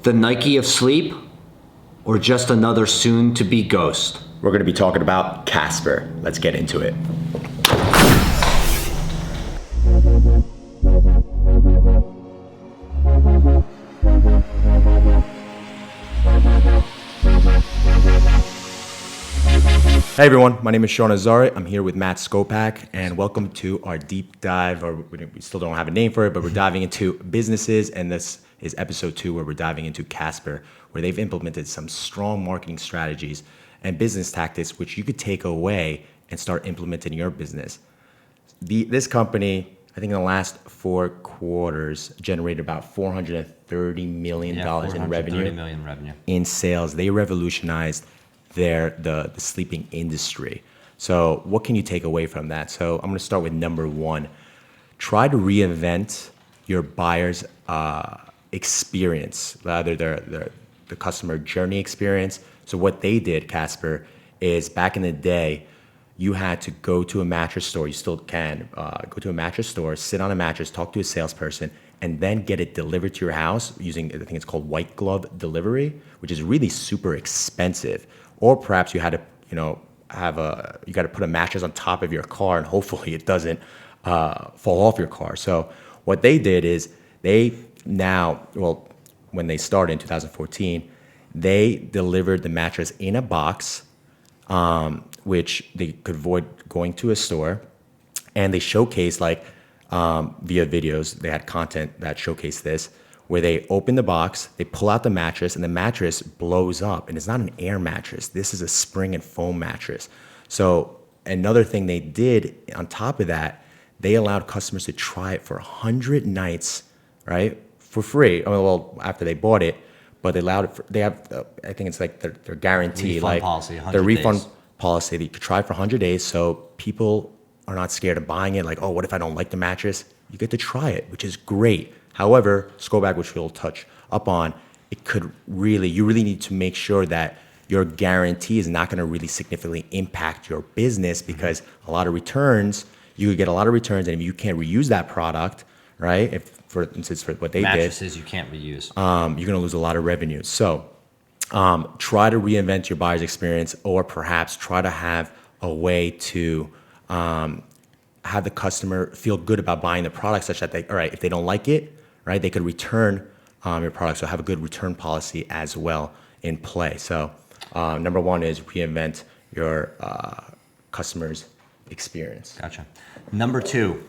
The Nike of sleep, or just another soon-to-be ghost? We're going to be talking about Casper. Let's get into it. Hey everyone, my name is Sean Azari. I'm here with Matt SKOPAK, and welcome to our deep dive, or we still don't have a name for it, but we're diving into businesses, and this is episode 2 where we're diving into Casper, where they've implemented some strong marketing strategies and business tactics which you could take away and start implementing in your business. This company, I think in the last 4 quarters, generated about $430 million in revenue. In sales. They revolutionized the sleeping industry. So what can you take away from that? So I'm going to start with number 1. Try to reinvent your buyer's experience, rather the customer journey experience. So what they did, Casper, is back in the day, you had to go to a mattress store. You still can go to a mattress store, sit on a mattress, talk to a salesperson, and then get it delivered to your house using, I think it's called white glove delivery, which is really super expensive. Or perhaps you had to, you got to put a mattress on top of your car, and hopefully it doesn't fall off your car. So what they did is when they started in 2014, they delivered the mattress in a box, which they could avoid going to a store, and they showcased via videos. They had content that showcased this, where they open the box, they pull out the mattress, and the mattress blows up. And it's not an air mattress. This is a spring and foam mattress. So another thing they did on top of that, they allowed customers to try it for 100 nights, right, for free. Well, after they bought it, but they allowed it. They have, I think it's like their guarantee, refund policy, their refund policy that you could try it for 100 days. So people are not scared of buying it. Like, oh, what if I don't like the mattress? You get to try it, which is great. However, SKOPAK, which we'll touch up on, you really need to make sure that your guarantee is not going to really significantly impact your business, because you could get a lot of returns, and if you can't reuse that product, right? If, for instance, for what they mattresses you can't reuse, you're going to lose a lot of revenue. So try to reinvent your buyer's experience, or perhaps try to have a way to have the customer feel good about buying the product, such that if they don't like it, right, they could return your product. So have a good return policy as well in play. So number 1 is reinvent your customer's experience. Gotcha. Number 2,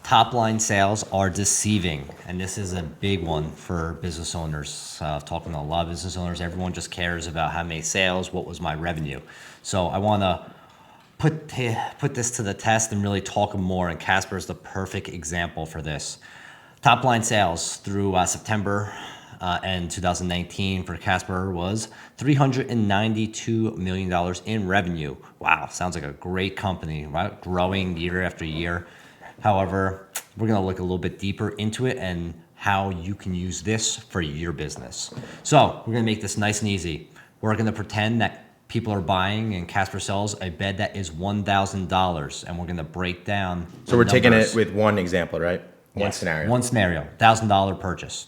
top-line sales are deceiving. And this is a big one for business owners. Talking to a lot of business owners, everyone just cares about how many sales, what was my revenue. So I want to put this to the test and really talk more, and Casper is the perfect example for this. Top line sales through September and 2019 for Casper was $392 million in revenue. Wow, sounds like a great company, right? Growing year after year. However, we're going to look a little bit deeper into it and how you can use this for your business. So we're going to make this nice and easy. We're going to pretend that people are buying, and Casper sells a bed that is $1,000, and we're going to break down. So we're taking it with one example, right? One scenario, $1,000 purchase.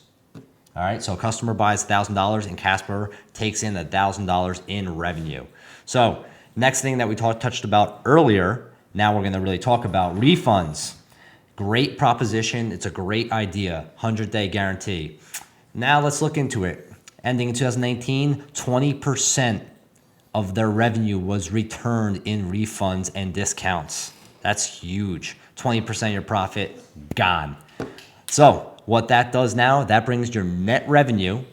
All right, so a customer buys $1,000 and Casper takes in $1,000 in revenue. So next thing that we touched about earlier, now we're going to really talk about refunds. Great proposition. It's a great idea. 100-day guarantee. Now let's look into it. Ending in 2019, 20% of their revenue was returned in refunds and discounts. That's huge. 20% of your profit gone. So what that does now, that brings your net revenue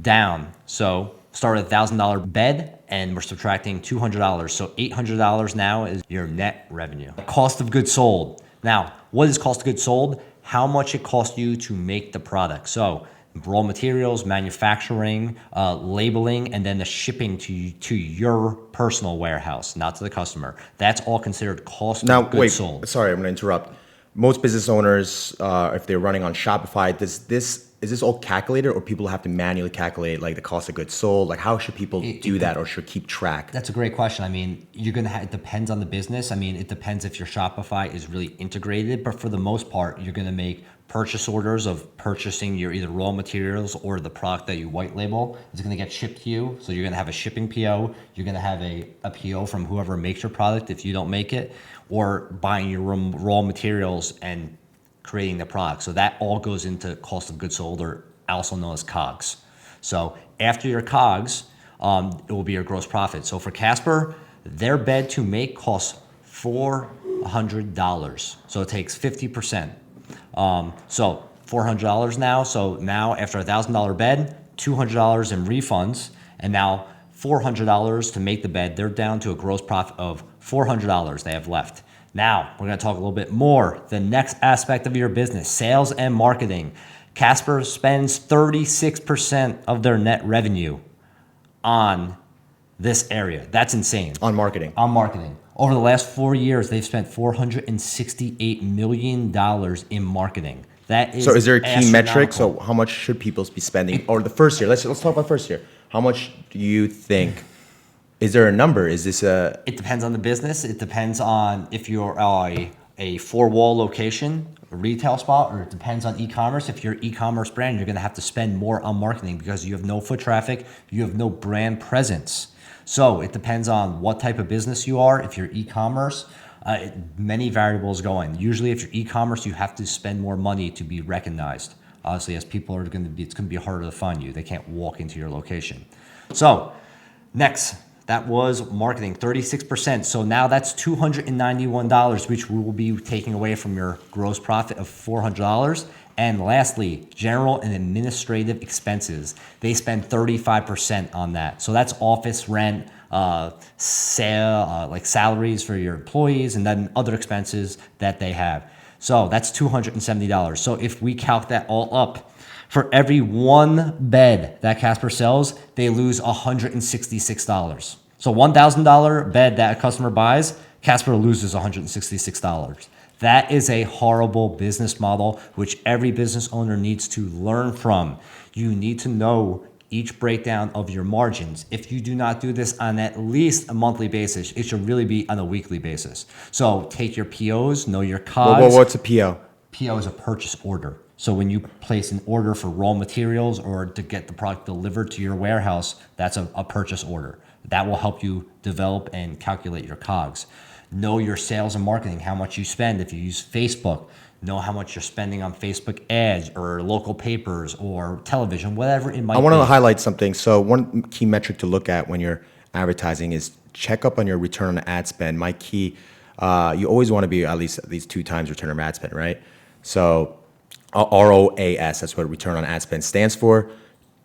down. So start with $1,000 bed, and we're subtracting $200. So $800 now is your net revenue. Cost of goods sold. Now, what is cost of goods sold? How much it costs you to make the product. So raw materials, manufacturing, labeling, and then the shipping to your personal warehouse, not to the customer. That's all considered cost of goods sold. Sorry, I'm going to interrupt. Most business owners, if they're running on Shopify, is this all calculated, or people have to manually calculate like the cost of goods sold? Like, how should people do that, or should keep track? That's a great question. I mean, it depends on the business. I mean, it depends if your Shopify is really integrated, but for the most part, you're going to make purchase orders of purchasing your either raw materials or the product that you white label is going to get shipped to you. So you're going to have a shipping PO. You're going to have a PO from whoever makes your product if you don't make it, or buying your raw materials and creating the product. So that all goes into cost of goods sold, or also known as COGS. So after your COGS, it will be your gross profit. So for Casper, their bed to make costs $400. So it takes 50%. So $400 now. So now after a $1,000 bed, $200 in refunds, and now $400 to make the bed. They're down to a gross profit of $400 they have left. Now we're going to talk a little bit more. The next aspect of your business, sales and marketing. Casper spends 36% of their net revenue on this area. That's insane. On marketing. On marketing. Over the last 4 years, they've spent $468 million in marketing. That is So is there a key metric? astronomical. So how much should people be spending? Or the first year, let's talk about first year. How much do you think, is there a number? Is this a, It depends on the business. It depends on if you're a four-wall location, a retail spot, or it depends on e-commerce. If you're an e-commerce brand, you're going to have to spend more on marketing because you have no foot traffic, you have no brand presence. So it depends on what type of business you are. If you're e-commerce, many variables go in. Usually if you're e-commerce, you have to spend more money to be recognized. Obviously, as people are going to be, it's going to be harder to find you. They can't walk into your location. So next, that was marketing, 36%. So now that's $291, which we will be taking away from your gross profit of $400. And lastly, general and administrative expenses. They spend 35% on that. So that's office rent, like salaries for your employees, and then other expenses that they have. So that's $270. So if we calc that all up, for every one bed that Casper sells, they lose $166. So $1,000 bed that a customer buys, Casper loses $166. That is a horrible business model, which every business owner needs to learn from. You need to know each breakdown of your margins. If you do not do this on at least a monthly basis, it should really be on a weekly basis. So take your POs, know your COGS. what's a PO? PO is a purchase order. So when you place an order for raw materials or to get the product delivered to your warehouse, that's a purchase order. That will help you develop and calculate your COGS. Know your sales and marketing, how much you spend. If you use Facebook, know how much you're spending on Facebook ads or local papers or television, whatever it might be. I want to highlight something. So one key metric to look at when you're advertising is check up on your return on ad spend. My key, you always want to be at least 2 times return on ad spend, right? So ROAS, that's what return on ad spend stands for.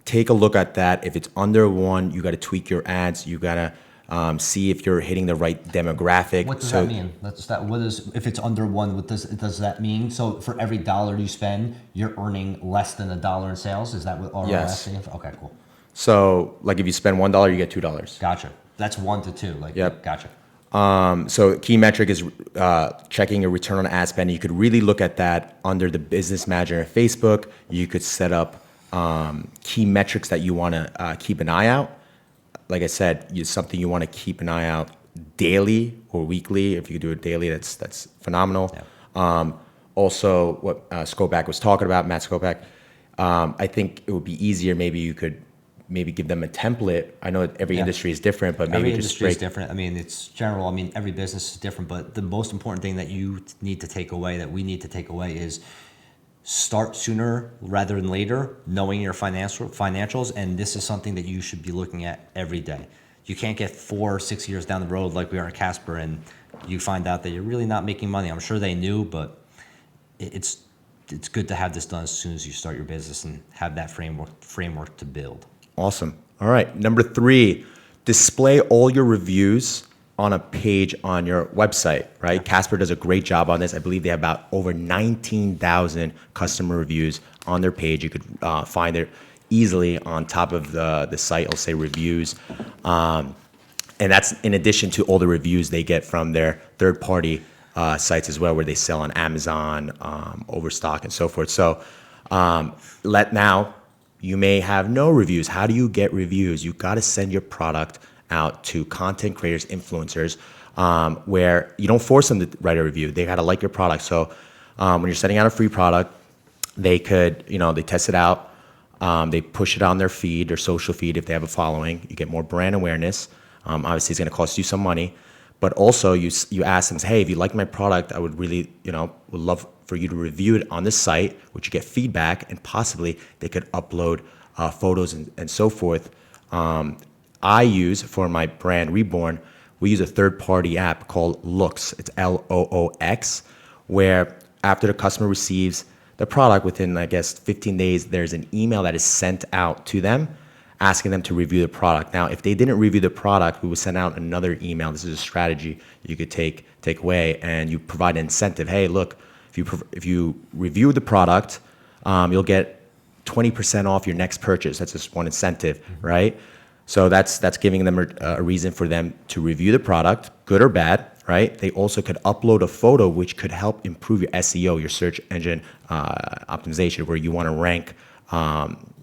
Take a look at that. If it's under 1, you got to tweak your ads. You got to see if you're hitting the right demographic. What does that mean? What is, if it's under 1, what does that mean? So for every dollar you spend, you're earning less than $1 in sales? Is that what ROAS Yes. stands for? Okay, cool. So like if you spend $1, you get $2. Gotcha. That's 1 to 2. Like, Yep. Gotcha. So key metric is checking your return on ad spend. You could really look at that under the business manager of Facebook. You could set up key metrics that you want to keep an eye out. Like I said, it's something you want to keep an eye out daily or weekly. If you could do it daily, that's phenomenal. Yeah. Also, what SKOPAK was talking about, Matt SKOPAK, I think it would be easier. Maybe you could give them a template. I know every industry is different, but maybe every just industry is different. I mean, it's general. I mean, every business is different. But the most important thing that you need to take away, that we need to take away, is start sooner rather than later, knowing your financials, and this is something that you should be looking at every day. You can't get 4 or 6 years down the road like we are at Casper, and you find out that you're really not making money. I'm sure they knew, but it's good to have this done as soon as you start your business and have that framework to build. Awesome. All right. Number 3, display all your reviews on a page on your website, right? Casper does a great job on this. I believe they have about over 19,000 customer reviews on their page. You could find it easily on top of the site. It'll say reviews. And that's in addition to all the reviews they get from their third-party sites as well, where they sell on Amazon, Overstock, and so forth. So now you may have no reviews. How do you get reviews? You got to send your product out to content creators, influencers, where you don't force them to write a review. They got to like your product. So when you're sending out a free product, they could, they test it out. They push it on their feed, their social feed, if they have a following. You get more brand awareness. Obviously, it's going to cost you some money. But also, you ask them, hey, if you like my product, I would really, would love for you to review it on this site, which you get feedback, and possibly they could upload photos and so forth. I use, for my brand Reborn, we use a third-party app called Loox. It's Loox, where after the customer receives the product, within, I guess, 15 days, there's an email that is sent out to them asking them to review the product. Now, if they didn't review the product, we would send out another email. This is a strategy you could take away, and you provide an incentive. Hey, look, if you review the product, you'll get 20% off your next purchase. That's just one incentive, right? So that's giving them a reason for them to review the product, good or bad, right? They also could upload a photo, which could help improve your SEO, your search engine optimization, where you want to rank.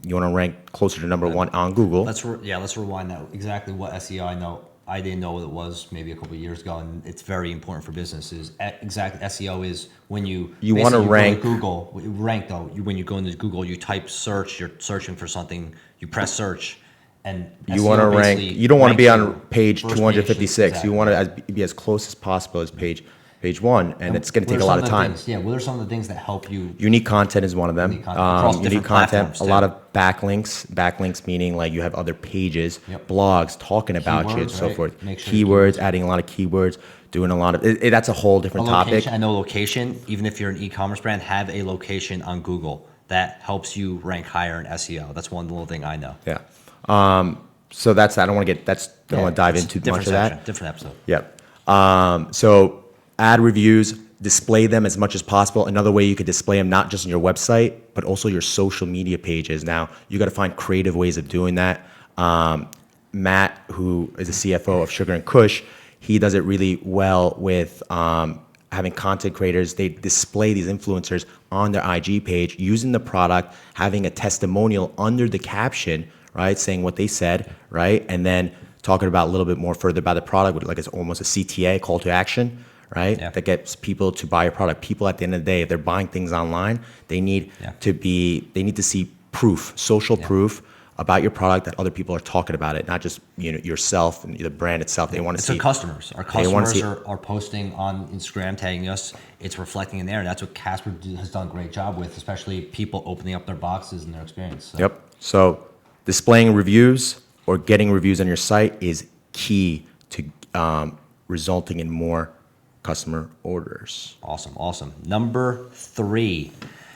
You want to rank closer to number one on Google. Let's rewind that. Exactly what SEO I know. I didn't know what it was maybe a couple of years ago, and it's very important for businesses. Exactly, SEO is when you want to rank. Google, rank though. When you go into Google, you type search. You're searching for something. You press search. And you want to rank. You don't want to be on page 256. Exactly. You want to be as close as possible as page one, and it's going to take a lot of time. What are some of the things that help you? Unique content is one of them. Unique content. A lot of backlinks. Backlinks meaning like you have other pages, blogs talking about you and so forth. Keywords, adding a lot of keywords, doing a lot of. That's a whole different topic. I know location. Even if you're an e-commerce brand, have a location on Google that helps you rank higher in SEO. That's one little thing I know. Yeah. So that's, I don't want to dive into much of that. Different episode. Yep. So add reviews, display them as much as possible. Another way you could display them, not just on your website, but also your social media pages. Now, you got to find creative ways of doing that. Matt, who is the CFO of Sugar and Kush, he does it really well with having content creators. They display these influencers on their IG page using the product, having a testimonial under the caption, right, saying what they said, right, and then talking about a little bit more further about the product, like it's almost a CTA, call to action, right, that gets people to buy your product. People at the end of the day, if they're buying things online, they need to see proof, social proof about your product, that other people are talking about it, not just yourself and the brand itself. They want to see. It's customers. Our customers are posting on Instagram, tagging us. It's reflecting in there, and that's what Casper has done a great job with, especially people opening up their boxes and their experience. So. Yep. So displaying reviews or getting reviews on your site is key to resulting in more customer orders. Awesome. Number 3.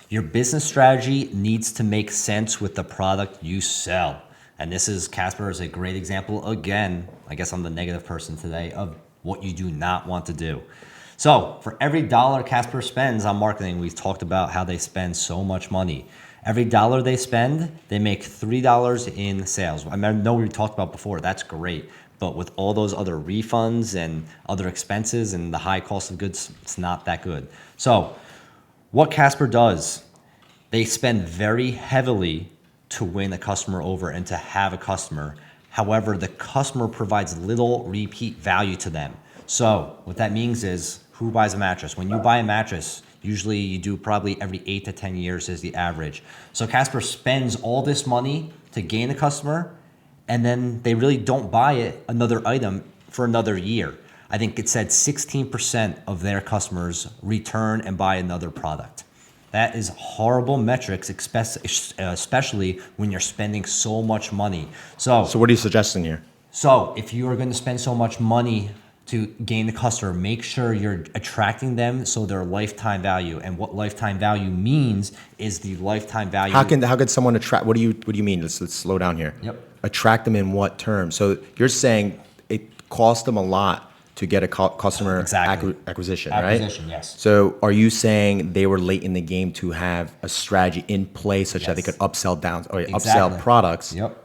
Your business strategy needs to make sense with the product you sell. And this is, Casper is a great example. Again, I guess I'm the negative person today of what you do not want to do. So for every dollar Casper spends on marketing, we've talked about how they spend so much money. Every dollar they spend, they make $3 in sales. I know we talked about before, that's great. But with all those other refunds and other expenses and the high cost of goods, it's not that good. So what Casper does, they spend very heavily to win a customer over and to have a customer. However, the customer provides little repeat value to them. So what that means is, who buys a mattress? When you buy a mattress, usually you do probably every 8 to 10 years is the average. So Casper spends all this money to gain a customer, and then they really don't buy another item for another year. I think it said 16% of their customers return and buy another product. That is horrible metrics, especially when you're spending so much money. So what are you suggesting here? So if you are going to spend so much money to gain the customer, make sure you're attracting them so their lifetime value. And what lifetime value means is the lifetime value. How can someone attract? What do you mean? Let's slow down here. Yep. Attract them in what terms? So you're saying it costs them a lot to get a customer acquisition, right? Acquisition, yes. So are you saying they were late in the game to have a strategy in place such that they could upsell upsell products? Yep.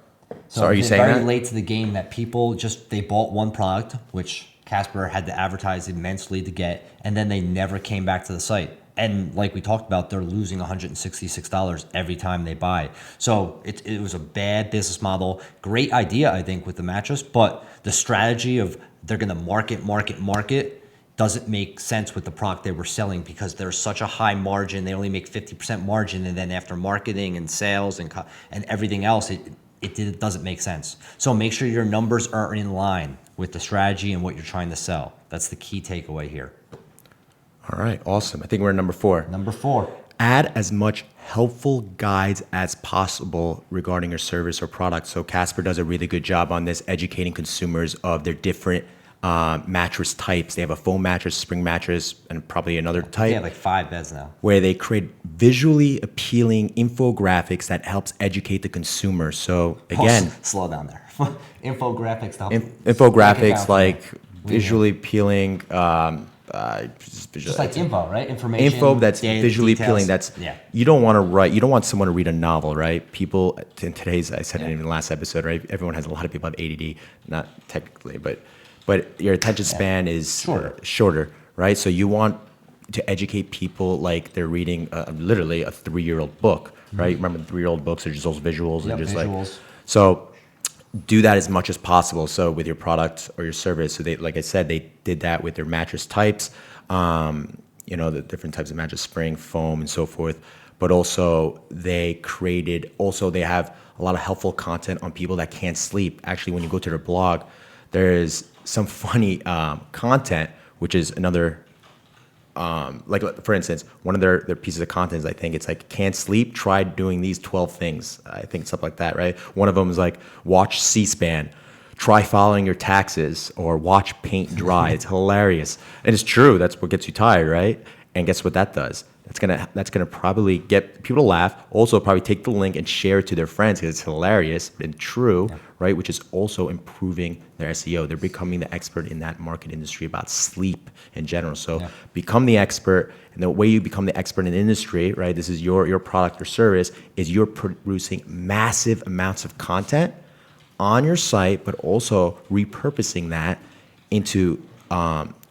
So are you saying very that? late to the game that people they bought one product, which Casper had to advertise immensely to get, and then they never came back to the site. And like we talked about, they're losing $166 every time they buy. So it was a bad business model. Great idea, I think, with the mattress, but the strategy of they're going to market doesn't make sense with the product they were selling because there's such a high margin. They only make 50% margin, and then after marketing and sales and everything else, it doesn't make sense. So make sure your numbers are in line with the strategy and what you're trying to sell. That's the key takeaway here. All right, awesome. I think we're at number 4. Number 4. Add as much helpful guides as possible regarding your service or product. So Casper does a really good job on this, educating consumers of their different mattress types. They have a foam mattress, spring mattress, and probably another type. They have like 5 beds now. Where they create visually appealing infographics that helps educate the consumer. So again, Slow down there. Infographics to help infographics like visually appealing. Just like info, right? Information. Info that's data, visually details. appealing. That's you don't want to write. You don't want someone to read a novel, right? People in today's. I said it in the last episode, right? Everyone has a lot of people have ADD, not technically, but your attention span is shorter, right? So you want to educate people like they're reading literally a 3-year-old book, right? Remember, the 3-year-old books are just those visuals and just visuals. like so. Do that as much as possible. So with your product or your service, so they, like I said, they did that with their mattress types, the different types of mattress, spring, foam, and so forth. But also they have a lot of helpful content on people that can't sleep. Actually, when you go to their blog, there's some funny content, which is another, like for instance, one of their pieces of content is, I think it's like, can't sleep, try doing these 12 things. I think something like that, right? One of them is like, watch C-SPAN, try following your taxes, or watch paint dry. It's hilarious. And it's true, that's what gets you tired, right? And guess what that does? That's gonna probably get people to laugh. Also, probably take the link and share it to their friends because it's hilarious and true, right? Which is also improving their SEO. They're becoming the expert in that market industry about sleep in general. So become the expert, and the way you become the expert in the industry, right? This is your product or service. Is you're producing massive amounts of content on your site, but also repurposing that into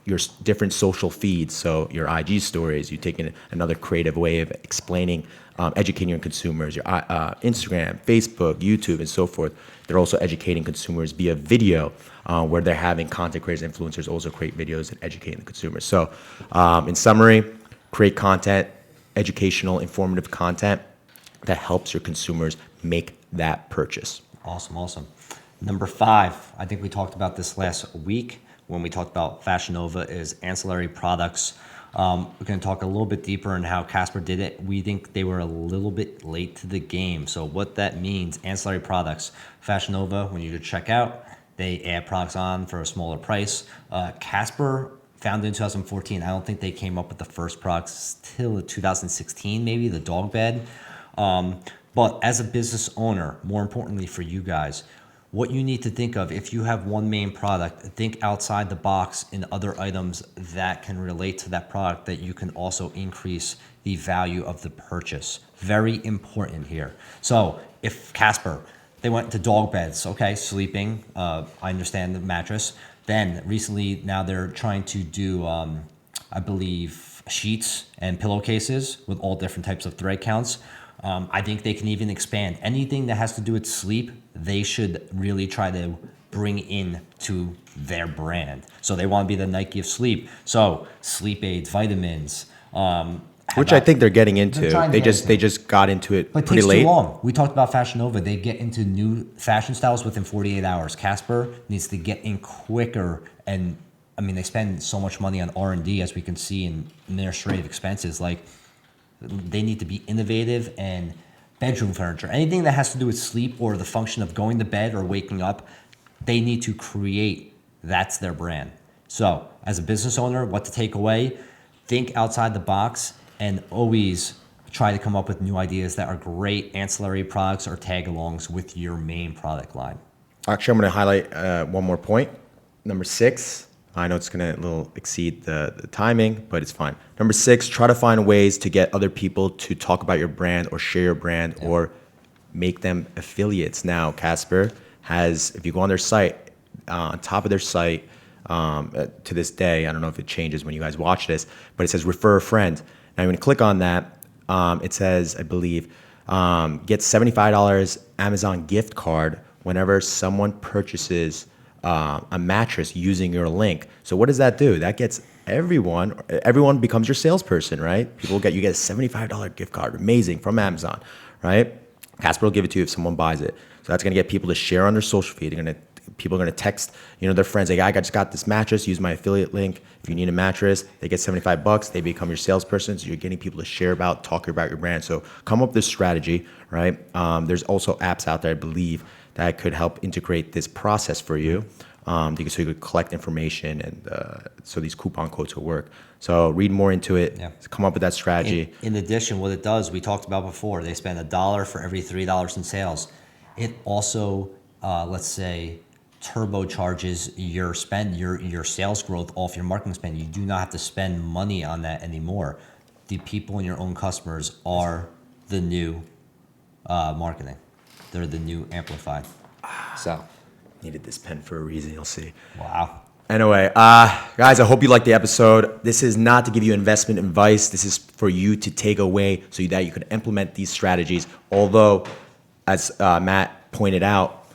your different social feeds. So your IG stories, you're taking another creative way of explaining, educating your consumers, your Instagram, Facebook, YouTube, and so forth. They're also educating consumers via video, where they're having content creators, influencers also create videos and educating the consumers. So in summary, create content, educational, informative content that helps your consumers make that purchase. Awesome. Number 5, I think we talked about this last week when we talked about Fashion Nova, is ancillary products. We're going to talk a little bit deeper on how Casper did it. We think they were a little bit late to the game. So what that means, ancillary products, Fashion Nova, when you go check out, they add products on for a smaller price. Casper, founded in 2014, I don't think they came up with the first products till 2016, maybe, the dog bed. But as a business owner, more importantly for you guys, what you need to think of, if you have one main product, think outside the box in other items that can relate to that product that you can also increase the value of the purchase. Very important here. So if Casper, they went to dog beds, okay, sleeping, I understand the mattress. Then recently, now they're trying to do, I believe, sheets and pillowcases with all different types of thread counts. I think they can even expand. Anything that has to do with sleep, they should really try to bring in to their brand. So they want to be the Nike of sleep. So sleep aids, vitamins. Which I think they're getting into. They just got into it but pretty takes late. Too long. We talked about Fashion Nova. They get into new fashion styles within 48 hours. Casper needs to get in quicker, and I mean, they spend so much money on R&D, as we can see in administrative expenses. Like, they need to be innovative, and bedroom furniture, anything that has to do with sleep or the function of going to bed or waking up, they need to create. That's their brand. So as a business owner, what to take away, think outside the box, and always try to come up with new ideas that are great ancillary products or tag-alongs with your main product line. Actually, I'm going to highlight one more point. Number 6. I know it's going to a little exceed the timing, but it's fine. Number 6, try to find ways to get other people to talk about your brand or share your brand or make them affiliates. Now, Casper has, if you go on their site, on top of their site, to this day, I don't know if it changes when you guys watch this, but it says refer a friend. Now, when you click on that, it says, I believe, get $75 Amazon gift card whenever someone purchases a mattress using your link. So what does that do? That gets everyone becomes your salesperson, right? You get a $75 gift card, amazing, from Amazon, right? Casper will give it to you if someone buys it. So that's gonna get people to share on their social feed. People are gonna text, their friends, like, I just got this mattress, use my affiliate link. If you need a mattress, they get $75, they become your salesperson. So you're getting people to share talk about your brand. So come up with this strategy, right? There's also apps out there, I believe, that could help integrate this process for you. So you could collect information, and so these coupon codes will work. So read more into it. Yeah. Come up with that strategy. In addition, what it does, we talked about before, they spend $1 for every $3 in sales. It also, let's say, turbocharges your spend, your sales growth off your marketing spend. You do not have to spend money on that anymore. The people in your own customers are the new marketing. They're the new amplified. So. Needed this pen for a reason, you'll see. Wow. Anyway, guys, I hope you liked the episode. This is not to give you investment advice. This is for you to take away so that you can implement these strategies. Although, as Matt pointed out,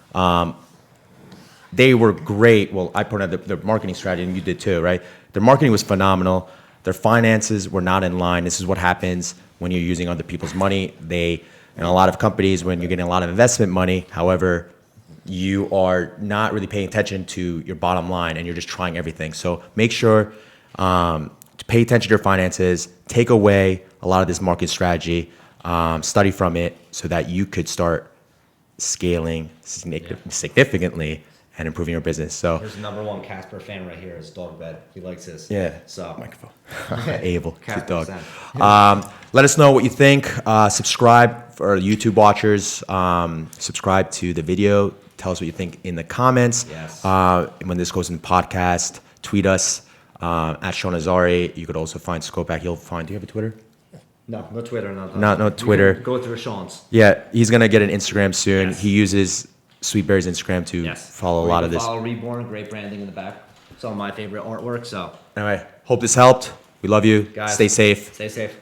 they were great. Well, I pointed out the marketing strategy, and you did too, right? Their marketing was phenomenal. Their finances were not in line. This is what happens when you're using other people's money. In a lot of companies, when you're getting a lot of investment money, however, you are not really paying attention to your bottom line, and you're just trying everything. So make sure to pay attention to your finances, take away a lot of this market strategy, study from it so that you could start scaling significantly and improving your business. So Here's the #1 Casper fan right here. His dog bed. He likes this. yeah, So microphone. Able, cute Casper dog. fan. Let us know what you think. Subscribe for our YouTube watchers. Subscribe to the video. Tell us what you think in the comments. Yes. When this goes in the podcast, tweet us at Sean Azari. You could also find SKOPAK. Do you have a Twitter? No Twitter. No Twitter. Go through Sean's. Yeah, he's gonna get an Instagram soon. Yes. He uses Sweetberry's Instagram to follow a lot of this. Follow Reborn. Great branding in the back. Some of my favorite artwork. So Anyway, hope this helped. We love you. guys, Stay safe. Stay safe.